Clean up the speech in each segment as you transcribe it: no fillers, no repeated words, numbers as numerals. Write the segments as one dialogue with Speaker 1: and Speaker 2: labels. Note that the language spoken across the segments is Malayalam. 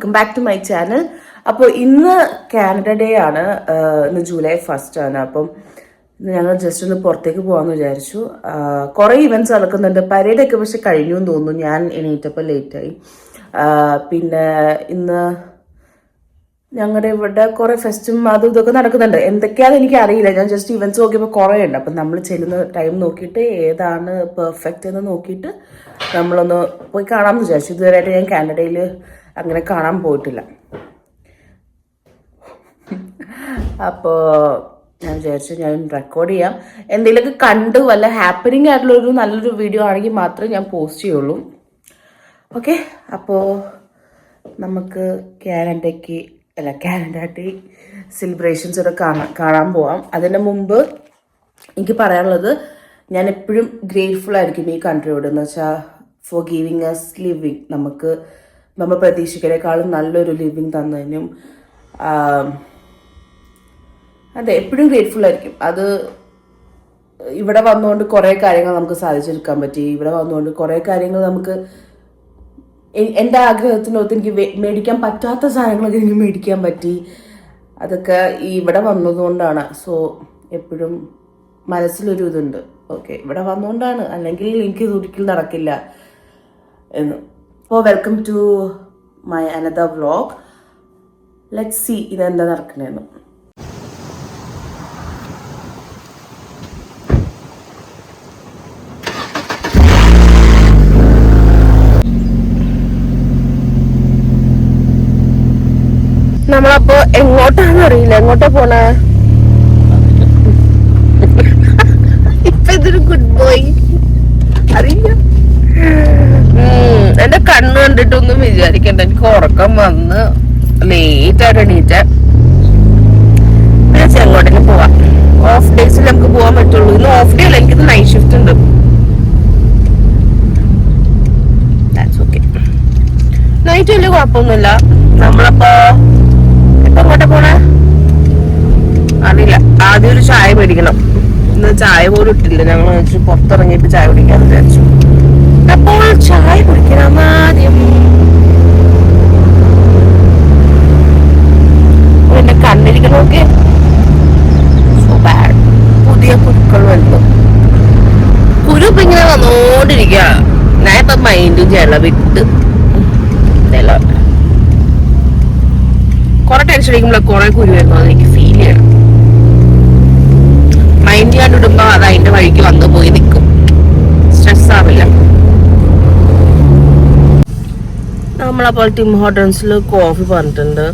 Speaker 1: Welcome back to my channel. അപ്പോൾ ഇന്ന് കാനഡ ഡേ ആണ്. ഇന്ന് ജൂലൈ 1 ആണ്. അപ്പം ഞങ്ങൾ ജസ്റ്റ് ഒന്ന് പുറത്തേക്ക് പോകാമെന്ന് വിചാരിച്ചു. കുറേ ഇവൻറ്റ്സ് നടക്കുന്നുണ്ട്. പരേഡൊക്കെ പക്ഷെ കഴിഞ്ഞു എന്ന് തോന്നുന്നു. ഞാൻ എണീറ്റപ്പോൾ ലേറ്റായി. പിന്നെ ഇന്ന് ഞങ്ങളുടെ ഇവിടെ കുറേ ഫെസ്റ്റും അതും ഇതൊക്കെ നടക്കുന്നുണ്ട്. എന്തൊക്കെയാണെന്ന് എനിക്ക് അറിയില്ല. ഞാൻ ജസ്റ്റ് ഇവൻറ്റ്സ് നോക്കിയപ്പോൾ കുറേ ഉണ്ട്. അപ്പം നമ്മൾ ചെല്ലുന്ന ടൈം നോക്കിയിട്ട് ഏതാണ് പെർഫെക്റ്റ് എന്ന് നോക്കിയിട്ട് നമ്മളൊന്ന് പോയി കാണാമെന്ന് വിചാരിച്ചു. ഇതുവരെയായിട്ട് ഞാൻ കാനഡയിൽ അങ്ങനെ കാണാൻ പോയിട്ടില്ല. അപ്പോൾ ഞാൻ വിചാരിച്ചു ഞാൻ റെക്കോർഡ് ചെയ്യാം. എന്തെങ്കിലുമൊക്കെ കണ്ട് വല്ല ഹാപ്പനിങ് ആയിട്ടുള്ളൊരു നല്ലൊരു വീഡിയോ ആണെങ്കിൽ മാത്രമേ ഞാൻ പോസ്റ്റ് ചെയ്യുള്ളൂ. ഓക്കെ, അപ്പോൾ നമുക്ക് കാനഡ ഡേ സെലിബ്രേഷൻസ് ഒക്കെ കാണാൻ പോവാം. അതിന് മുമ്പ് എനിക്ക് പറയാനുള്ളത്, ഞാൻ എപ്പോഴും ഗ്രേറ്റ്ഫുൾ ആയിരിക്കും ഈ കൺട്രിയോട്. എന്ന് വെച്ചാൽ ഫോർ ഗിവിങ് അസ് ലിവിങ്, നമുക്ക് നമ്മൾ പ്രതീക്ഷിക്കുന്നതിനേക്കാളും നല്ലൊരു ലിവിങ് തന്നതിനും അതെ എപ്പോഴും ഗ്രേറ്റ്ഫുൾ ആയിരിക്കും. അത് ഇവിടെ വന്നുകൊണ്ട് കുറേ കാര്യങ്ങൾ നമുക്ക് സാധിച്ചെടുക്കാൻ പറ്റി. ഇവിടെ വന്നുകൊണ്ട് കുറേ കാര്യങ്ങൾ നമുക്ക് എൻ്റെ ആഗ്രഹത്തിനൊത്ത് എനിക്ക് മേടിക്കാൻ പറ്റാത്ത സാധനങ്ങളൊക്കെ എനിക്ക് മേടിക്കാൻ പറ്റി. അതൊക്കെ ഇവിടെ വന്നതുകൊണ്ടാണ്. സോ എപ്പോഴും മനസ്സിലൊരു ഇതുണ്ട്, ഓക്കെ ഇവിടെ വന്നുകൊണ്ടാണ്, അല്ലെങ്കിൽ എനിക്ക് ഒരിക്കലും നടക്കില്ല എന്ന്. അപ്പോൾ welcome to my another vlog. Let's see ഇതെന്താ നടക്കണേന്ന്. നമ്മളപ്പോ എങ്ങോട്ടാന്ന് അറിയില്ല. എങ്ങോട്ടാ പോണേ? ഇപ്പൊ ഇതൊരു ഗുഡ് ബോയ് അറിയില്ല. എന്റെ കണ്ണ് കണ്ടിട്ടൊന്നും വിചാരിക്കണ്ട. എനിക്ക് ഉറക്കം വന്ന് ലേറ്റ് ആയിട്ട് എണീറ്റ. എങ്ങോട്ടേക്ക് പോവാം. ഓഫ് ഡേയ്സിൽ നമുക്ക് പോവാൻ പറ്റുള്ളൂ. ഇന്ന് ഓഫ് ഡേ അല്ല, എനിക്കിത് നൈറ്റ് ഷിഫ്റ്റ് ഉണ്ട്. നൈറ്റ് വലിയ കുഴപ്പമൊന്നുമില്ല. നമ്മളപ്പോ എങ്ങോട്ടാ പോണേ അറിയില്ല. ആദ്യം ഒരു ചായ മേടിക്കണം. ഇന്ന് ചായ പോലും ഇട്ടില്ല. ഞങ്ങൾ വെച്ച് പുറത്തിറങ്ങിയിട്ട് ചായ കുടിക്കാന്ന് വിചാരിച്ചു. അപ്പോൾ ചായ കുടിക്കണം ആദ്യം. എന്റെ കണ്ണിരിക്കണമൊക്കെ സോ ബാഡ്. പുതിയ കുരുക്കൾ വരുന്നു. കുരു ഇപ്പൊ ഇങ്ങനെ വന്നോണ്ടിരിക്കുക. ഞാൻ ഇപ്പൊ മൈൻഡും ചെയ്യല വിട്ട് കുറെ ടെൻഷൻ അടിക്കുമ്പോൾ കുറെ കുരു വരുന്നു. അതെനിക്ക് ഫീൽ ചെയ്യണം. മൈൻഡ് ചെയ്യാണ്ട് ഇടുമ്പോ അത് അതിന്റെ വഴിക്ക് വന്നു പോയി നിൽക്കും. സ്ട്രെസ് ആവില്ല. നമ്മളപ്പോൾ ടിം ഹോട്ടൽസിൽ കോഫി പറഞ്ഞിട്ടുണ്ട്.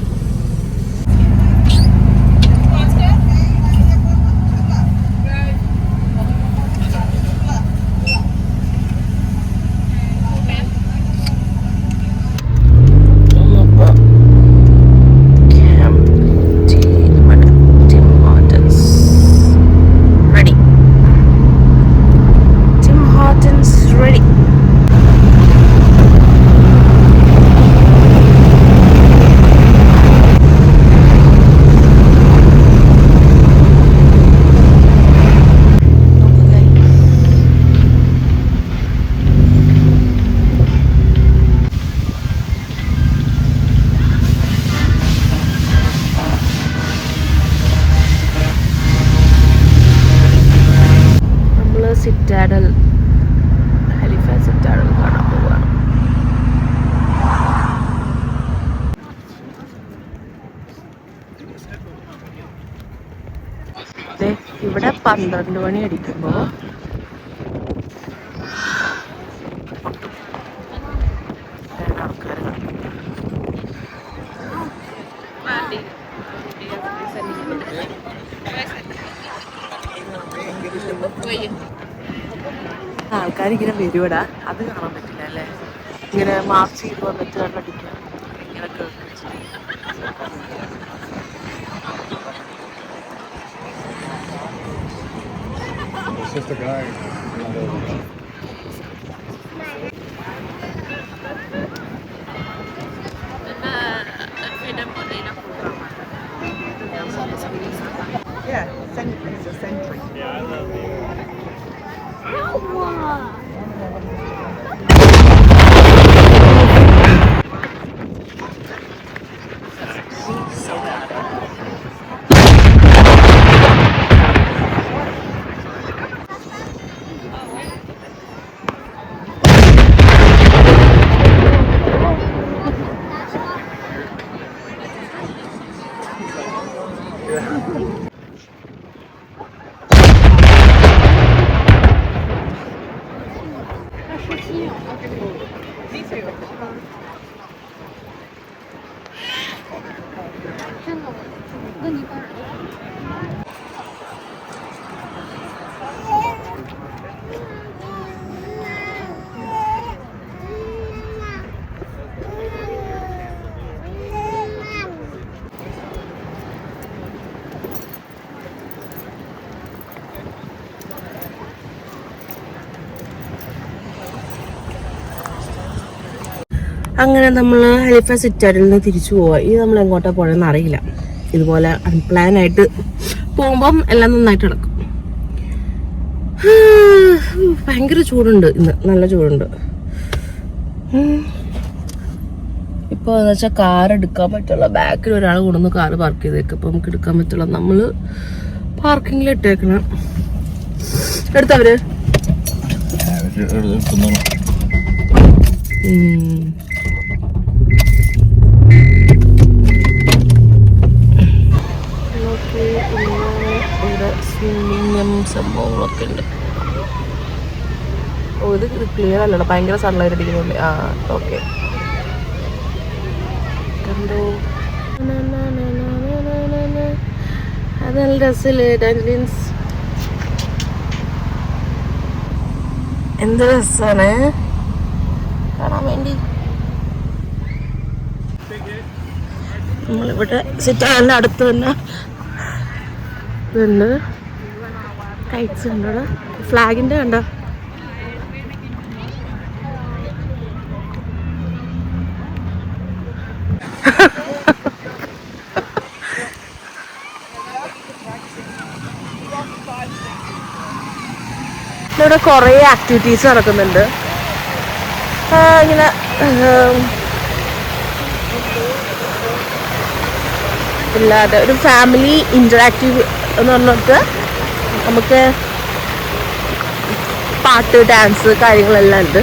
Speaker 1: സിറ്റാഡൽ, ഹാലിഫാക്സ് സിറ്റാഡൽ കാണാൻ പോവുകയാണ്. ഇവിടെ 12 മണി അടിക്കുമ്പോൾ ആൾക്കാർ ആൾക്കാരിങ്ങനെ വരുവടാ. അത് കാണാൻ പറ്റില്ല അല്ലേ? ഇങ്ങനെ മാർച്ച് ചെയ്ത് വന്നിട്ട് കണ്ടടിക്കാം. ഇങ്ങനെ
Speaker 2: Yeah, I love it.
Speaker 1: അങ്ങനെ നമ്മൾ ഹലിഫ സിറ്റാഡിൽ നിന്ന് തിരിച്ചു പോവാ. ഇത് നമ്മൾ എങ്ങോട്ടാ പോയെന്ന് അറിയില്ല. ഇതുപോലെ അൺപ്ലാൻ ആയിട്ട് പോകുമ്പം എല്ലാം നന്നായിട്ട് നടക്കും. ഭയങ്കര ചൂടുണ്ട് ഇന്ന്, നല്ല ചൂടുണ്ട്. ഇപ്പോൾ എന്ന് വെച്ചാൽ കാർ എടുക്കാൻ പറ്റുള്ള, ബാക്കിൽ ഒരാൾ കൊണ്ടുവന്ന് കാറ് പാർക്ക് ചെയ്തേക്കും. അപ്പോൾ നമുക്ക് എടുക്കാൻ പറ്റുള്ള നമ്മൾ പാർക്കിങ്ങിൽ ഇട്ടേക്കണം. എടുത്തവര് സംഭവങ്ങളൊക്കെ ഉണ്ട്. ഓ, ഇത് ക്ലിയർ അല്ലല്ലോ, ഭയങ്കര സൺലൈറ്റ് അടിക്കുന്നുണ്ട്. ആ ഓക്കെ, കണ്ടോ? അത് നല്ല രസമില്ലേ ഡാൻസ്? എന്ത് രസമാണ് കാണാൻ വേണ്ടി. നമ്മളിവിടെ സിറ്റാലിൻ്റെ അടുത്ത് തന്നെ ഇതുണ്ട്, കൈറ്റ്സ് ഉണ്ട്. ഫ്ലാഗിൻ്റെ കണ്ടോ? ഇവിടെ കുറേ ആക്ടിവിറ്റീസ് നടക്കുന്നുണ്ട്. ഇങ്ങനെ ഇല്ലാതെ ഒരു ഫാമിലി ഇൻറ്ററാക്റ്റീവ് എന്ന് പറഞ്ഞിട്ട് നമുക്ക് പാട്ട്, ഡാൻസ് കാര്യങ്ങളെല്ലാം ഉണ്ട്.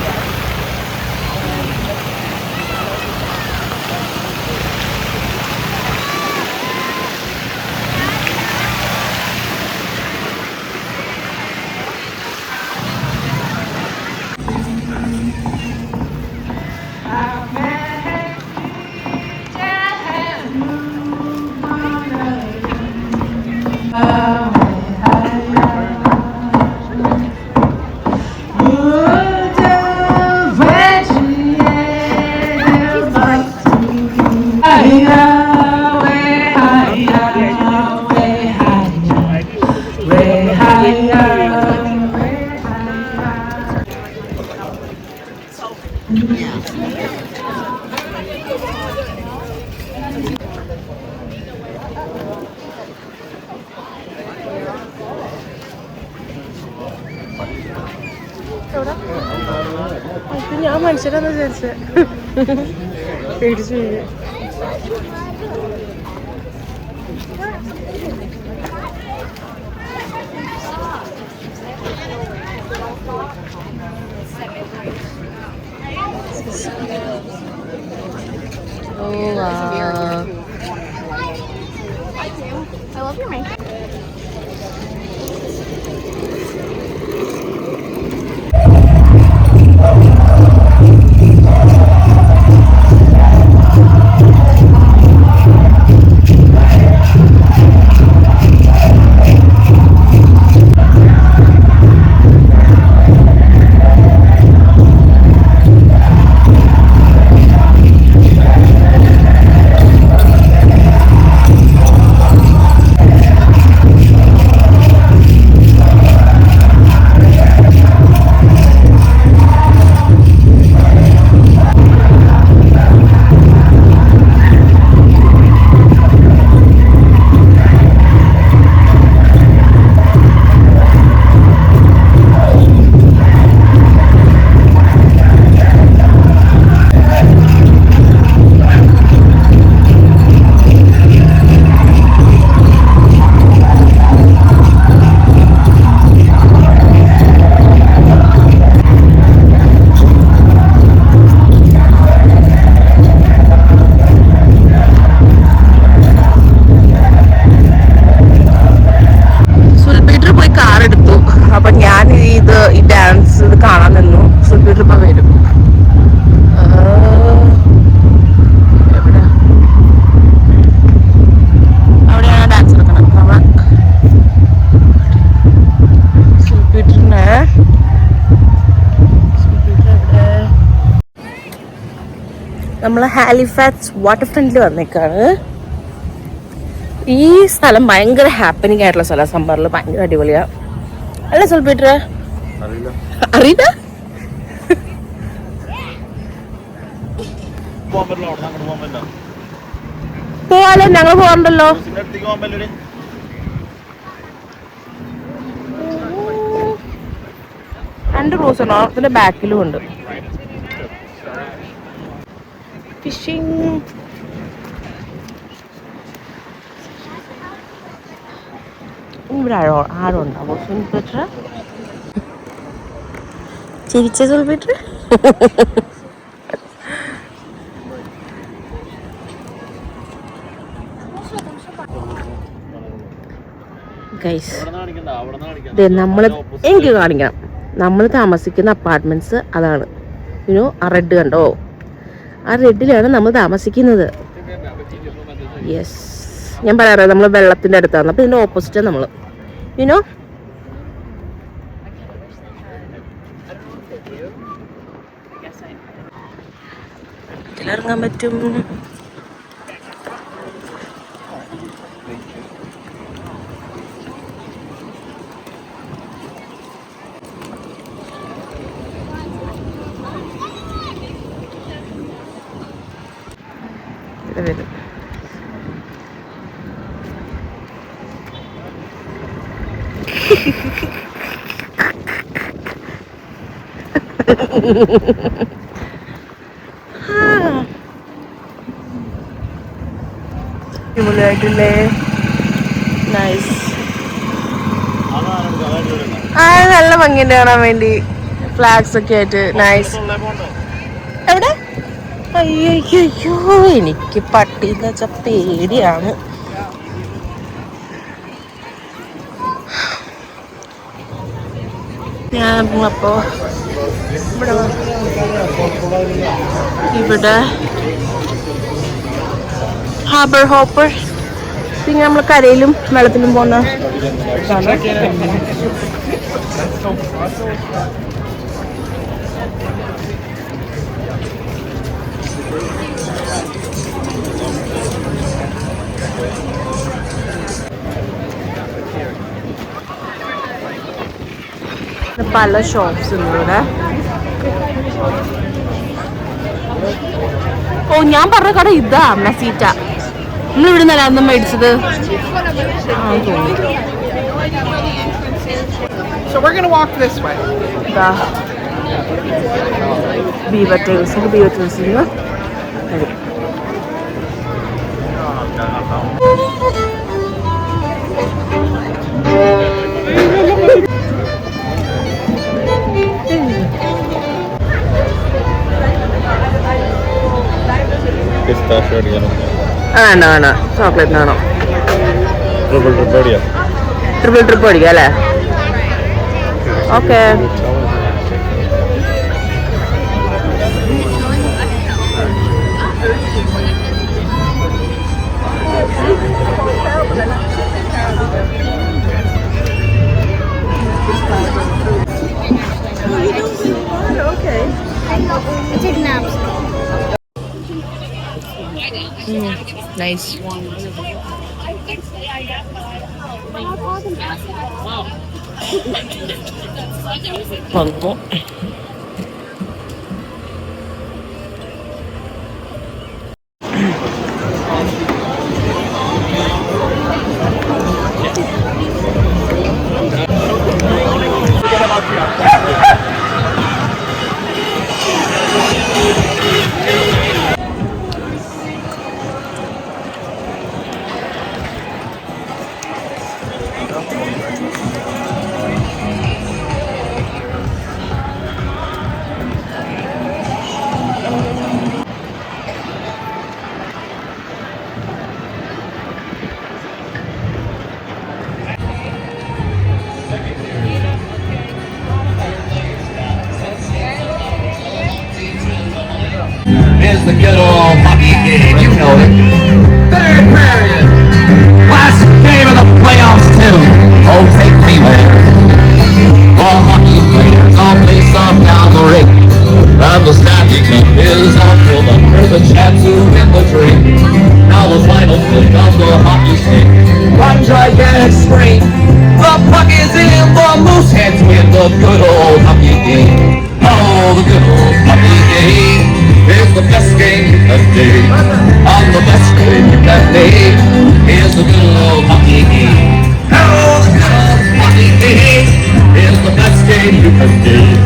Speaker 1: ഞാൻ മനുഷ്യരാന്ന് വിചാരിച്ചേ, പേടിച്ചു. Oh wow. I love your makeup. നമ്മൾ ഹാലിഫാക്സ് വാട്ടർ ഫ്രണ്ടിൽ വന്നേക്കാണ്. ഈ സ്ഥലം ഭയങ്കര ഹാപ്പനിങ് ആയിട്ടുള്ള സ്ഥലമാണ്. സമ്മറിൽ ഭയങ്കര അടിപൊളിയാ അല്ല സോൾപീറ്റർ? അറിയില്ല. പോവാലോ, ഞങ്ങൾ പോകണ്ടല്ലോ. രണ്ട് ക്രൂസ് ഉണ്ട്, ഓണത്തിന്റെ ബാക്കിലും ഉണ്ട്. ഫിഷിംഗ്. ഇവിടെ ആഴം ഉണ്ടാവോ സോൾപീറ്റർ? ചിരിച്ച സോൾപീറ്റർ. ഗൈസ് എനിക്ക് കാണിക്കണം. നമ്മൾ താമസിക്കുന്ന അപ്പാർട്ട്മെന്റ്സ് അതാണ്. യുനോ ആ റെഡ് കണ്ടോ? ആ റെഡിലാണ് നമ്മൾ താമസിക്കുന്നത്. യെസ്, ഞാൻ പറയാറ് നമ്മൾ വെള്ളത്തിന്റെ അടുത്താണ്. അപ്പൊ ഇതിന്റെ ഓപ്പോസിറ്റ് നമ്മൾ യുനോ. ഇതിലിറങ്ങാൻ പറ്റും. വരും. അടിപൊളിയായിട്ടില്ലേ? നൈസ്. നല്ല ഭംഗിയുണ്ട് കാണാൻ വേണ്ടി. ഫ്ലാഗ്സ് ഒക്കെ ആയിട്ട് നൈസ്. എവിടെ? അയ്യോ, എനിക്ക് പട്ടിന്ന് വെച്ച പേടിയാണ്. ഞാൻ അപ്പോ ഇവിടെ ഹാർബർ ഹോപ്പർ, പിന്നെ നമ്മൾ കരയിലും വെള്ളത്തിലും പോകുന്ന പല ഷോപ്സ് ഉണ്ട് ഇവിടെ. ഓ, ഞാൻ പറഞ്ഞ കട ഇതാ മെസീറ്റ. നമ്മൾ ഇവിടെ നിന്നല്ലായിരുന്നു മേടിച്ചത്. ബീവർ ടേൽസ് വേണ്ട, ചോക്ലേറ്റ് വേണോ? ട്രിപ്പിൾ ട്രിപ്പ് അടിക്കാം അല്ലേ? Okay. Nice. Pronto.
Speaker 3: Here's the good old hockey game, you know it. Third period. Classic game of the playoffs too. Oh, take me there. All hockey players all face off down the ring. I'm the hockey cup is all filled up. Heard the chants in the drink. Now the final flick of the hockey stick. One gigantic scream. The puck is in, the Moose Heads win the good old hockey game. Oh, the good old hockey game is the best game you can name. On the best game you can name is the good old hockey game. Oh, the good old hockey game is the best game you can name.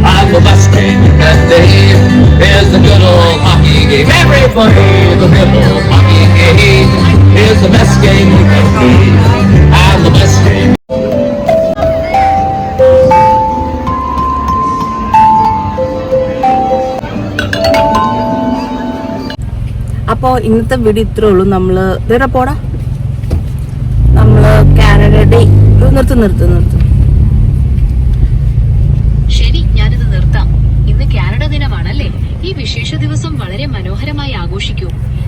Speaker 3: On the best game you can name is the good old hockey game. Everybody, the good old hockey game is the best game you can name. And the best game.
Speaker 1: അപ്പോൾ ഇന്നത്തെ വീഡിയോ ഇത്രേ ഉള്ളൂ. നമ്മൾ പോടാ കാനഡ ഡേ നിർത്തും
Speaker 4: ശരി, ഞാനിത് നിർത്താം. ഇന്ന് കാനഡ ദിനമാണല്ലേ? ഈ വിശേഷ ദിവസം വളരെ മനോഹരമായി ആഘോഷിക്കൂ.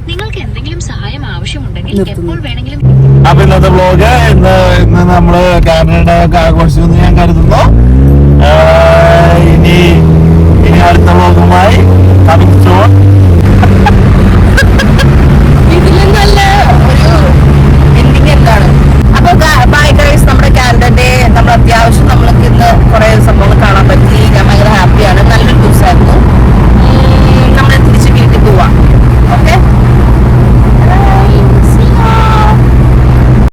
Speaker 4: നിങ്ങൾക്ക് എന്തെങ്കിലും സഹായം ആവശ്യമുണ്ടെങ്കിൽ എപ്പോൾ വേണമെങ്കിലും.
Speaker 5: അപ്പൊ ഇന്നത്തെ വ്ലോഗ് ഇന്ന് നമ്മള് കാനഡ ഒക്കെ ആഘോഷിച്ചെന്ന് ഞാൻ കരുതുന്നു. ഇനി അടുത്ത വ്ലോഗുമായി കമ്മിങ് സൂൺ.